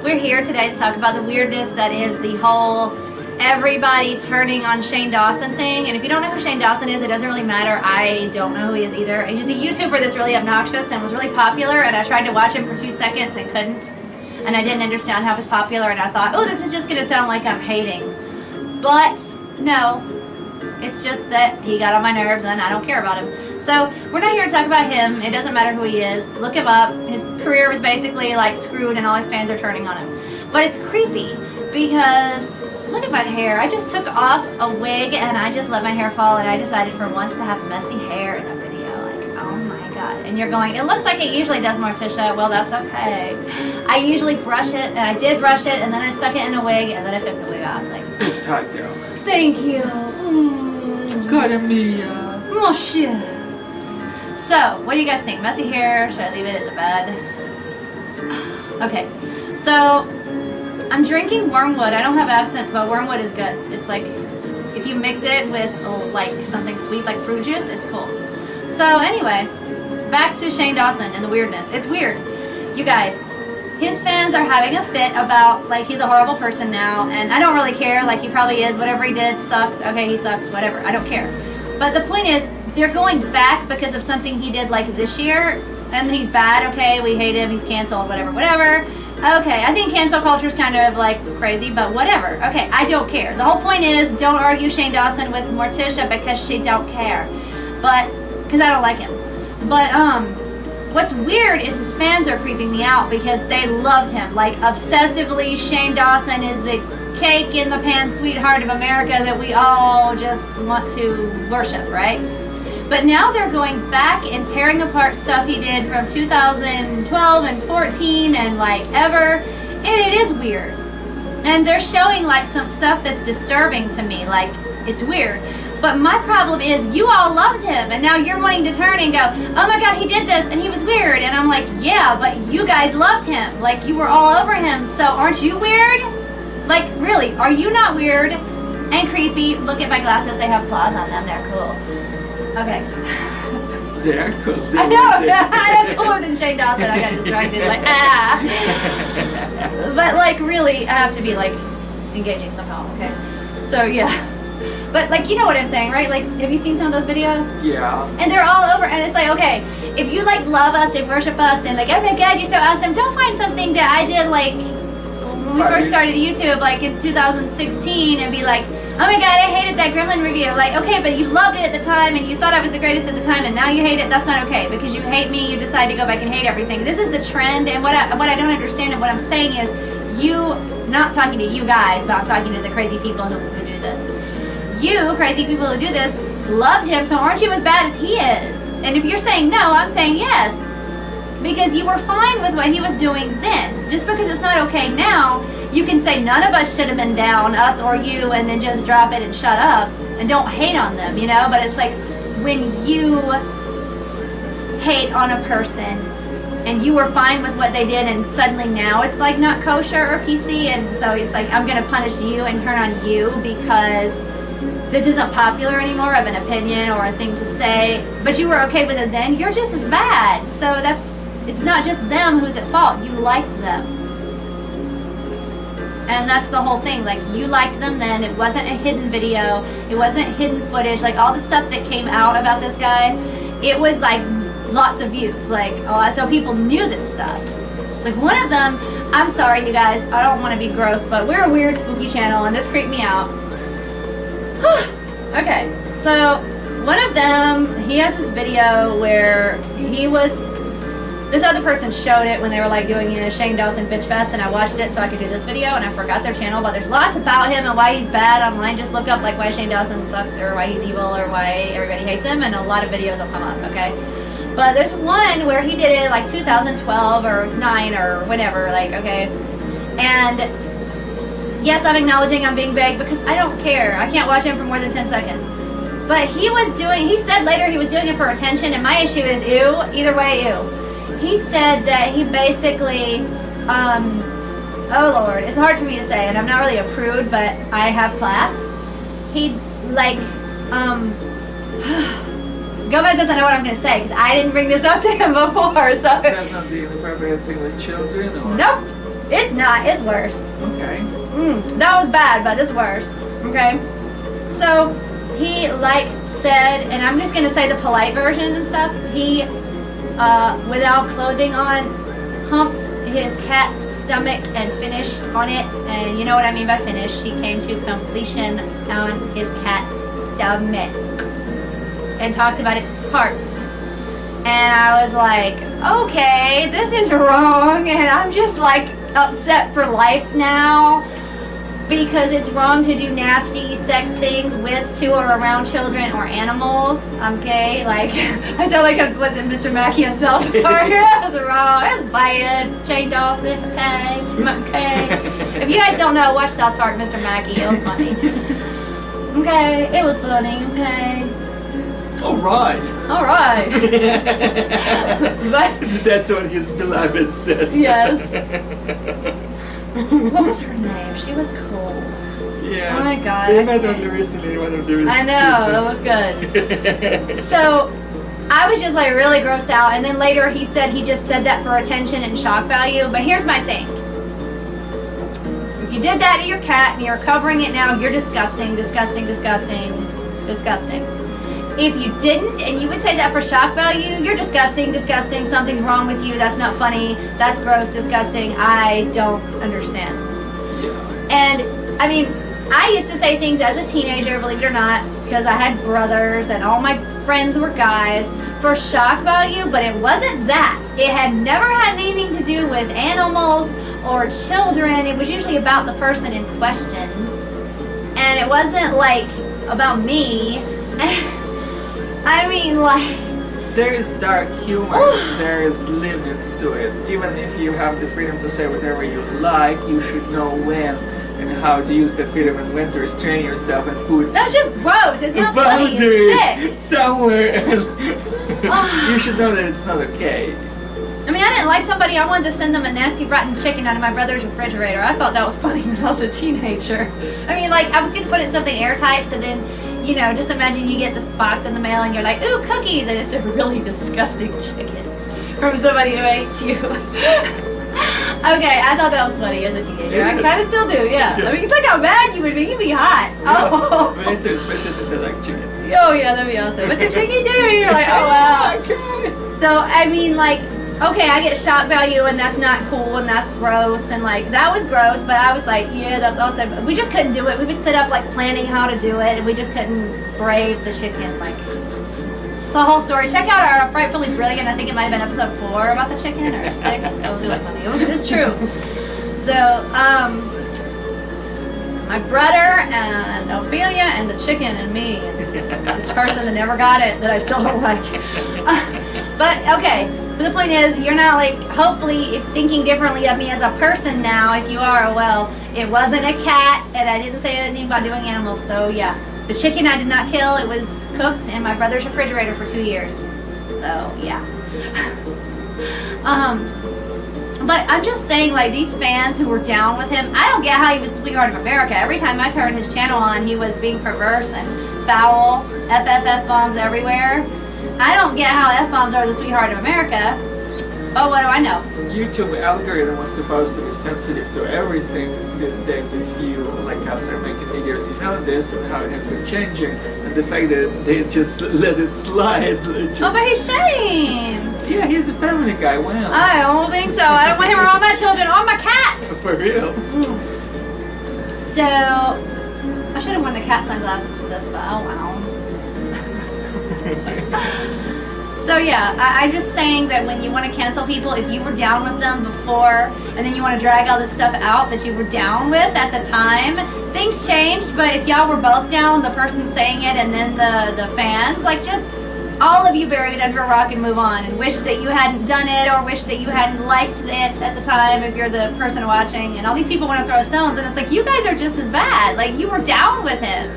We're here today to talk about the weirdness that is the whole everybody turning on Shane Dawson thing. And if you don't know who Shane Dawson is, it doesn't really matter. I don't know who he is either. He's just a YouTuber that's really obnoxious and was really popular, and I tried to watch him for 2 seconds and couldn't. And I didn't understand how he was popular, and I thought, oh, this is just going to sound like I'm hating. But no, it's just that he got on my nerves and I don't care about him. So we're not here to talk about him. It doesn't matter who he is. Look him up. His career was basically like screwed and all his fans are turning on him. But it's creepy because look at my hair. I just took off a wig and I just let my hair fall, and I decided for once to have messy hair in a video. Like, oh my god. And you're going, it looks like it usually does, Morticia. Well, that's okay. I usually brush it, and I did brush it, and then I stuck it in a wig, and then I took the wig off. Like, it's hot, girl. Thank you. Cara mia. Oh shit. So, what do you guys think? Messy hair? Should I leave it? Is it bad? Okay. So, I'm drinking wormwood. I don't have absinthe, but wormwood is good. It's like, if you mix it with like something sweet like fruit juice, it's cool. So anyway, back to Shane Dawson and the weirdness. It's weird. You guys, his fans are having a fit about, like, he's a horrible person now, and I don't really care. Like, he probably is. Whatever he did sucks. Okay, he sucks. Whatever. I don't care. But the point is, they're going back because of something he did, like, this year, and he's bad. Okay, we hate him. He's canceled. Whatever. Whatever. Okay, I think cancel culture is kind of like crazy, but whatever. Okay, I don't care. The whole point is, don't argue Shane Dawson with Morticia because she don't care. But, because I don't like him. But, what's weird is his fans are creeping me out because they loved him. Like, obsessively, Shane Dawson is the cake in the pan sweetheart of America that we all just want to worship, right? But now they're going back and tearing apart stuff he did from 2012 and 14 and like ever. And it is weird. And they're showing like some stuff that's disturbing to me. Like, it's weird. But my problem is you all loved him, and now you're wanting to turn and go, oh my god, he did this and he was weird. And I'm like, yeah, but you guys loved him. Like, you were all over him, so aren't you weird? Like, really, are you not weird and creepy? Look at my glasses, they have claws on them, they're cool. Okay. They're cool. I know, that's cooler than Shane Dawson. I got distracted, like, ah. But like, really, I have to be like engaging somehow, okay? So yeah. But like, you know what I'm saying, right? Like, have you seen some of those videos? Yeah. And they're all over, and it's like, okay, if you like love us and worship us and like, oh my god, you're so awesome, don't find something that I did like when we first started YouTube, like in 2016, and be like, oh my god, I hated that Gremlin review. Like, okay, but you loved it at the time, and you thought I was the greatest at the time, and now you hate it. That's not okay, because you hate me, you decide to go back and hate everything. This is the trend, and what I don't understand, and what I'm saying is, you, not talking to you guys, but I'm talking to the crazy people who do this. You, crazy people who do this, loved him, so aren't you as bad as he is? And if you're saying no, I'm saying yes. Because you were fine with what he was doing then. Just because it's not okay now, you can say none of us should have been down, us or you, and then just drop it and shut up. And don't hate on them, you know? But it's like, when you hate on a person, and you were fine with what they did, and suddenly now it's like not kosher or PC, and so it's like, I'm going to punish you and turn on you because this isn't popular anymore of an opinion or a thing to say, but you were okay with it then, you're just as bad. So it's not just them who's at fault, you liked them. And that's the whole thing, like, you liked them then, it wasn't a hidden video, it wasn't hidden footage, like all the stuff that came out about this guy, it was like lots of views, like, oh, so people knew this stuff. Like, one of them, I'm sorry you guys, I don't want to be gross, but we're a weird spooky channel and this creeped me out. Okay, so one of them, he has this video where this other person showed it when they were like doing, you know, Shane Dawson Bitch Fest, and I watched it so I could do this video, and I forgot their channel, but there's lots about him and why he's bad online. Just look up like why Shane Dawson sucks or why he's evil or why everybody hates him, and a lot of videos will come up, okay? But there's one where he did it like 2012 or 9 or whatever, like, okay? And yes, I'm acknowledging I'm being vague because I don't care. I can't watch him for more than 10 seconds. But he said later he was doing it for attention, and my issue is ew, either way, ew. He said that he basically, oh Lord, it's hard for me to say, and I'm not really a prude, but I have class. He, like, Gomez doesn't know what I'm going to say, because I didn't bring this up to him before, so. Is that not the inappropriate thing with children, or? Nope. It's not. It's worse. Okay. That was bad, but it's worse. Okay. So he like said, and I'm just gonna say the polite version and stuff. He, without clothing on, humped his cat's stomach and finished on it. And you know what I mean by finish. He came to completion on his cat's stomach and talked about its parts. And I was like, okay, this is wrong, and I'm just like upset for life now because it's wrong to do nasty sex things with, to, or around children or animals. Okay, like I sound like I'm with Mr. Mackey on South Park. That's wrong. That's bad. Jane Dawson. Okay, okay. If you guys don't know, watch South Park, Mr. Mackey. It was funny. Okay, it was funny. Okay. Alright. Alright. But That's what his beloved said. yes. What was her name? She was cool. Yeah. Oh my god. They I met can't- only recently in one of the recent I know, that was good. So I was just like really grossed out, and then later he said he just said that for attention and shock value. But here's my thing. If you did that to your cat and you're covering it now, you're disgusting, disgusting, disgusting, disgusting. If you didn't, and you would say that for shock value, you're disgusting, disgusting, something's wrong with you, that's not funny, that's gross, disgusting, I don't understand. Yeah. And, I mean, I used to say things as a teenager, believe it or not, because I had brothers and all my friends were guys, for shock value, but it wasn't that. It had never had anything to do with animals or children. It was usually about the person in question. And it wasn't, like, about me. I mean, like... There is dark humor, there is limits to it. Even if you have the freedom to say whatever you like, you should know when and how to use that freedom and when to restrain yourself and put That's just gross. It's a not funny. boundary It's sick. somewhere else. You should know that it's not okay. I mean, I didn't like somebody. I wanted to send them a nasty rotten chicken out of my brother's refrigerator. I thought that was funny when I was a teenager. I mean, like, I was going to put it in something airtight, so then, you know, just imagine you get this box in the mail and you're like, ooh, cookies, and it's a really disgusting chicken from somebody who hates you. Okay, I thought that was funny as a teenager. I kind of still do, yeah. I mean, it's like how bad you would be. You'd be hot. Oh. Me too, especially since I like chicken. Oh, yeah, that'd be awesome. What's the chicken do? You're like, oh, wow. Okay. So, I mean, like, okay, I get shock value, and that's not cool, and that's gross, and, like, that was gross, but I was like, yeah, that's awesome. We just couldn't do it. We would sit up, like, planning how to do it, and we just couldn't brave the chicken, like... It's a whole story. Check out our Frightfully Brilliant. I think it might have been episode 4 about the chicken, or 6. It was really funny. It's true. So, my brother and Ophelia and the chicken and me and this person that never got it that I still don't like. But, okay. But the point is, you're not, like, hopefully thinking differently of me as a person now. If you are, well, it wasn't a cat, and I didn't say anything about doing animals, so yeah. The chicken I did not kill. It was cooked in my brother's refrigerator for 2 years. So, yeah. But I'm just saying, like, these fans who were down with him, I don't get how he was the sweetheart of America. Every time I turned his channel on, he was being perverse and foul, FFF-bombs everywhere. I don't get how F-bombs are the sweetheart of America. But what do I know? YouTube algorithm was supposed to be sensitive to everything these days. If you, like us, are making videos, you know this and how it has been changing. And the fact that they just let it slide. Just... Oh, but he's shamed. Yeah, he's a family guy. Wow. I don't think so. I don't want him around my children or my cats. For real. So, I should have worn the cat sunglasses for this, but oh well. So yeah, I'm just saying that when you want to cancel people, if you were down with them before, and then you want to drag all this stuff out that you were down with at the time, things changed, but if y'all were both down, the person saying it and then the fans, like, just all of you bury it under a rock and move on, and wish that you hadn't done it, or wish that you hadn't liked it at the time if you're the person watching, and all these people want to throw stones, and it's like, you guys are just as bad. Like, you were down with him,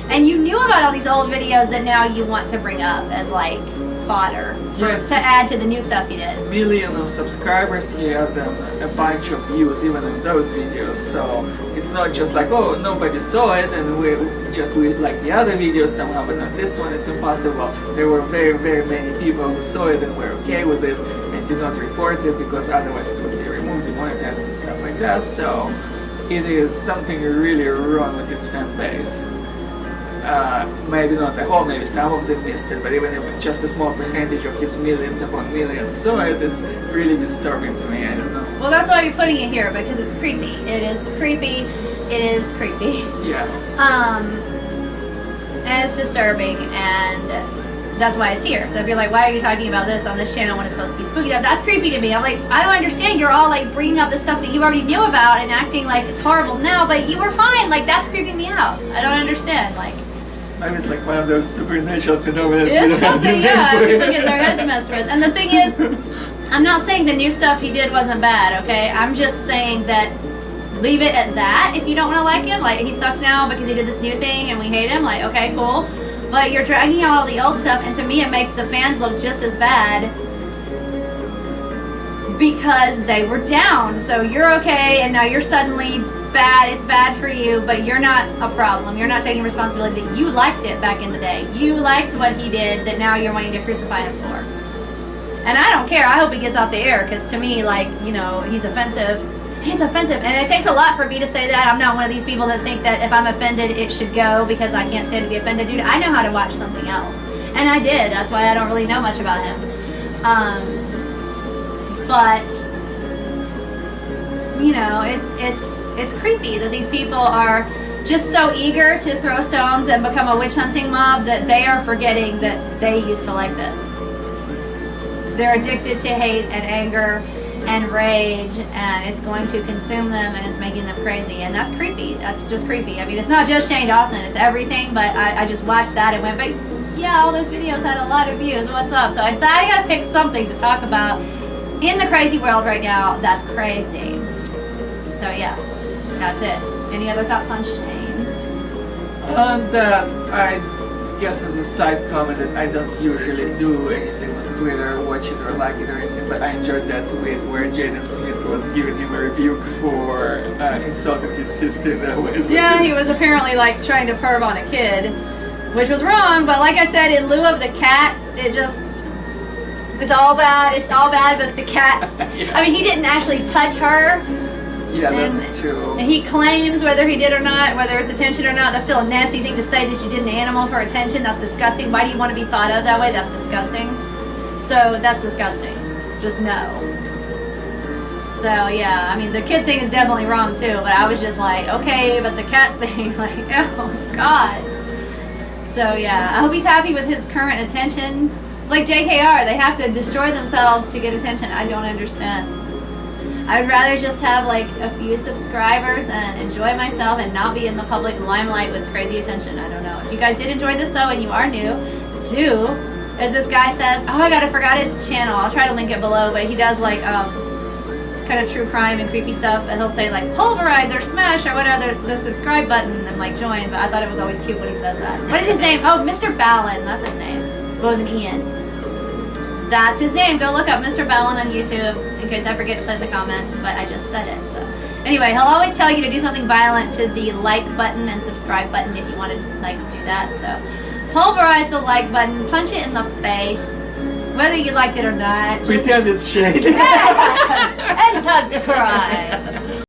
and you knew about all these old videos that now you want to bring up as, like, fodder to add to the new stuff he did. Million of subscribers, he had a bunch of views even in those videos, so it's not just like, oh, nobody saw it and we like the other videos somehow, but not this one. It's impossible. There were very, very many people who saw it and were okay with it, and did not report it because otherwise it would be removed, demonetized and stuff like that. So it is something really wrong with his fan base. Maybe not the whole, maybe some of them missed it, but even if just a small percentage of his millions upon millions saw it, it's really disturbing to me. I don't know. Well, that's why you're putting it here, because it's creepy. It is creepy. It is creepy. Yeah. And it's disturbing, and that's why it's here. So if you're like, why are you talking about this on this channel when it's supposed to be spooky stuff? That's creepy to me. I'm like, I don't understand. You're all like bringing up the stuff that you already knew about and acting like it's horrible now, but you were fine. Like, that's creeping me out. I don't understand. Like, maybe it's like one of those supernatural phenomena. it's something, yeah. People get their heads messed with. And the thing is, I'm not saying the new stuff he did wasn't bad, okay? I'm just saying that leave it at that if you don't want to like him. Like, he sucks now because he did this new thing and we hate him. Like, okay, cool. But you're dragging out all the old stuff, and to me it makes the fans look just as bad because they were down. So you're okay, and now you're suddenly bad. It's bad for you, but you're not a problem. You're not taking responsibility that you liked it back in the day. You liked what he did that now you're wanting to crucify him for. And I don't care. I hope he gets off the air, because to me, like, you know, he's offensive. He's offensive, and it takes a lot for me to say that. I'm not one of these people that think that if I'm offended, it should go because I can't stand to be offended. Dude, I know how to watch something else, and I did. That's why I don't really know much about him. But you know, it's creepy that these people are just so eager to throw stones and become a witch hunting mob that they are forgetting that they used to like this. They're addicted to hate and anger and rage, and it's going to consume them, and it's making them crazy, and that's creepy. That's just creepy. I mean, it's not just Shane Dawson, it's everything, but I just watched that and went, but yeah, all those videos had a lot of views, what's up? So I decided I gotta pick something to talk about in the crazy world right now that's crazy. So yeah, that's it. Any other thoughts on Shane? That I guess as a side comment that I don't usually do anything with Twitter, watch it or like it or anything, but I enjoyed that tweet where Jaden Smith was giving him a rebuke for insulting his sister in that way. Yeah, he was apparently like trying to perv on a kid, which was wrong, but like I said, in lieu of the cat, it's all bad, but the cat, Yeah. I mean, he didn't actually touch her. Yeah, that's true. And he claims whether he did or not, whether it's attention or not, that's still a nasty thing to say, that you did an animal for attention. That's disgusting. Why do you want to be thought of that way? That's disgusting. So that's disgusting. Just no. So yeah, I mean, the kid thing is definitely wrong too, but I was just like, okay, but the cat thing, like, oh God. So yeah, I hope he's happy with his current attention. It's like JKR, they have to destroy themselves to get attention. I don't understand. I'd rather just have like a few subscribers and enjoy myself and not be in the public limelight with crazy attention. I don't know. If you guys did enjoy this though and you are new, do, as this guy says, oh my God, I forgot his channel. I'll try to link it below, but he does like kind of true crime and creepy stuff, and he'll say like pulverize or smash or whatever, the subscribe button, and like join, but I thought it was always cute when he says that. What is his name? Oh, Mr. Ballin, that's his name. Go with an Ian. That's his name. Go look up Mr. Ballin on YouTube, in case I forget to put in the comments, but I just said it. So anyway, he'll always tell you to do something violent to the like button and subscribe button if you want to like do that. So pulverize the like button, punch it in the face, whether you liked it or not. Pretend it's Shane. And subscribe.